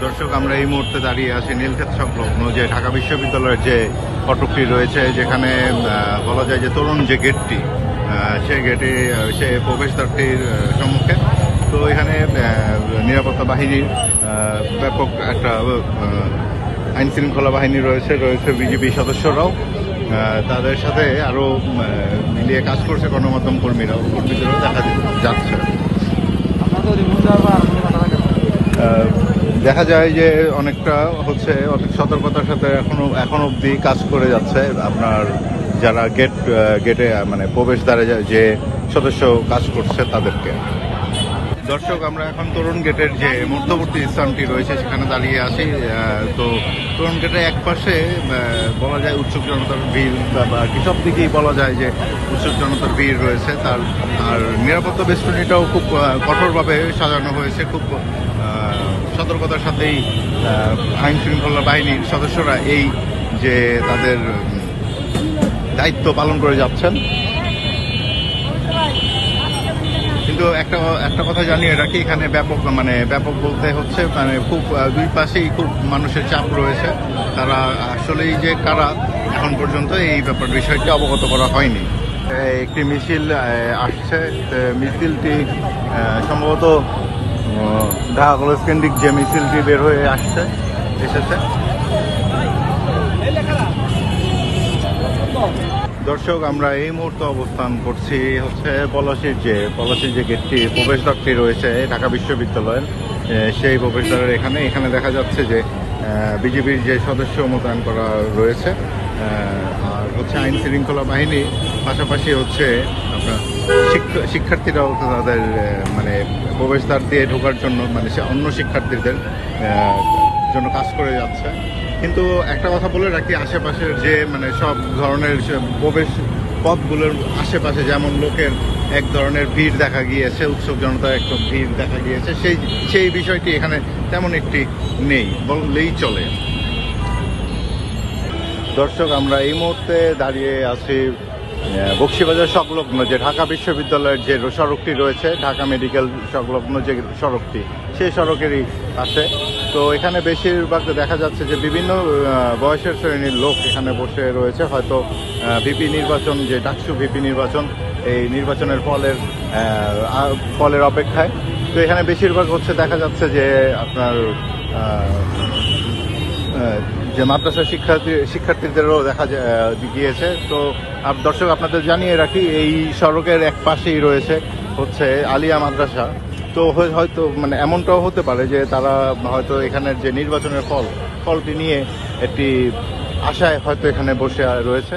দর্শক, আমরা এই মুহূর্তে দাঁড়িয়ে আছি নীলক্ষেত সংলগ্ন যে ঢাকা বিশ্ববিদ্যালয়ের যে ফটকটি রয়েছে, যেখানে বলা যায় যে তরুণ যে গেটটি, সে গেটে সে প্রবেশদ্বারটির সম্মুখে। তো এখানে নিরাপত্তা বাহিনীর ব্যাপক একটা আইন শৃঙ্খলা বাহিনী রয়েছে বিজিবি সদস্যরাও, তাদের সাথে আরও মিলিয়ে কাজ করছে গণমাধ্যম কর্মীদেরও দেখা যাচ্ছে। দেখা যায় যে অনেকটা হচ্ছে অনেক সতর্কতার সাথে এখন অবধি কাজ করে যাচ্ছে আপনার যারা গেটে মানে প্রবেশদ্বারে যে সদস্য কাজ করছে তাদেরকে। দর্শক, আমরা এখন তরুণ গেটের যে মধ্যবর্তী স্থানটি রয়েছে সেখানে দাঁড়িয়ে আছি। তো তরুণ গেটের এক পাশে বলা যায় উৎসুক জনতার ভিড়, বা সব দিকেই বলা যায় যে উৎসুক জনতার ভিড় রয়েছে। আর নিরাপত্তা বেষ্টনীটাও খুব কঠোরভাবে সাজানো হয়েছে, খুব সতর্কতার সাথেই আইন শৃঙ্খলা বাহিনীর সদস্যরা এই যে তাদের দায়িত্ব পালন করে যাচ্ছেন। কিন্তু একটা কথা জানিয়ে রাখি, এখানে ব্যাপক বলতে হচ্ছে মানে খুব দুই পাশেই খুব মানুষের চাপ রয়েছে। তারা আসলেই যে কারা এখন পর্যন্ত এই বিষয়টি অবগত করা হয়নি। একটি মিছিল আসছে, মিছিলটি সম্ভবত ঢাকা কলেজ কেন্দ্রিক যে মিছিলটি বের হয়ে এসেছে। দর্শক, আমরা এই মুহূর্তে অবস্থান করছি হচ্ছে পলাশীর যে গেটটি প্রবেশদ্বারটি রয়েছে ঢাকা বিশ্ববিদ্যালয়ের, সেই প্রবেশদ্বারের এখানে দেখা যাচ্ছে যে বিজিবির যে সদস্য মোতায়েন করা রয়েছে, আর হচ্ছে আইন শৃঙ্খলা বাহিনী, পাশাপাশি হচ্ছে আপনার শিক্ষার্থীরাও তাদের মানে প্রবেশদ্বার দিয়ে ঢোকার জন্য মানে অন্য শিক্ষার্থীদের জন্য কাজ করে যাচ্ছে। কিন্তু একটা কথা বলে রাখি, আশেপাশের যে মানে সব ধরনের প্রবেশ পথগুলোর আশেপাশে যেমন লোকের এক ধরনের ভিড় দেখা গিয়েছে, উৎসুক জনতার একটা ভিড় দেখা গিয়েছে, সেই বিষয়টি এখানে তেমন একটি নেই বললেই চলে। দর্শক, আমরা এই মুহূর্তে দাঁড়িয়ে আছি বকশীবাজার সংলগ্ন যে ঢাকা বিশ্ববিদ্যালয়ের যে সড়কটি রয়েছে, ঢাকা মেডিকেল সংলগ্ন যে সড়কটি, সেই সড়কেরই পাশে। তো এখানে বেশিরভাগ দেখা যাচ্ছে যে বিভিন্ন বয়সের শ্রেণীর লোক এখানে বসে রয়েছে, হয়তো ভিপি নির্বাচন, যে ডাকসু ভিপি নির্বাচন, এই নির্বাচনের ফলের অপেক্ষায়। তো এখানে বেশিরভাগ হচ্ছে দেখা যাচ্ছে যে আপনার যে মাদ্রাসা শিক্ষার্থীদেরও দেখা গিয়েছে। তো দর্শক, আপনাদের জানিয়ে রাখি, এই সড়কের এক পাশেই রয়েছে হচ্ছে আলিয়া মাদ্রাসা। তো হয়তো মানে এমনটাও হতে পারে যে তারা হয়তো এখানের যে নির্বাচনের ফলটি নিয়ে একটি আশায় হয়তো এখানে বসে রয়েছে।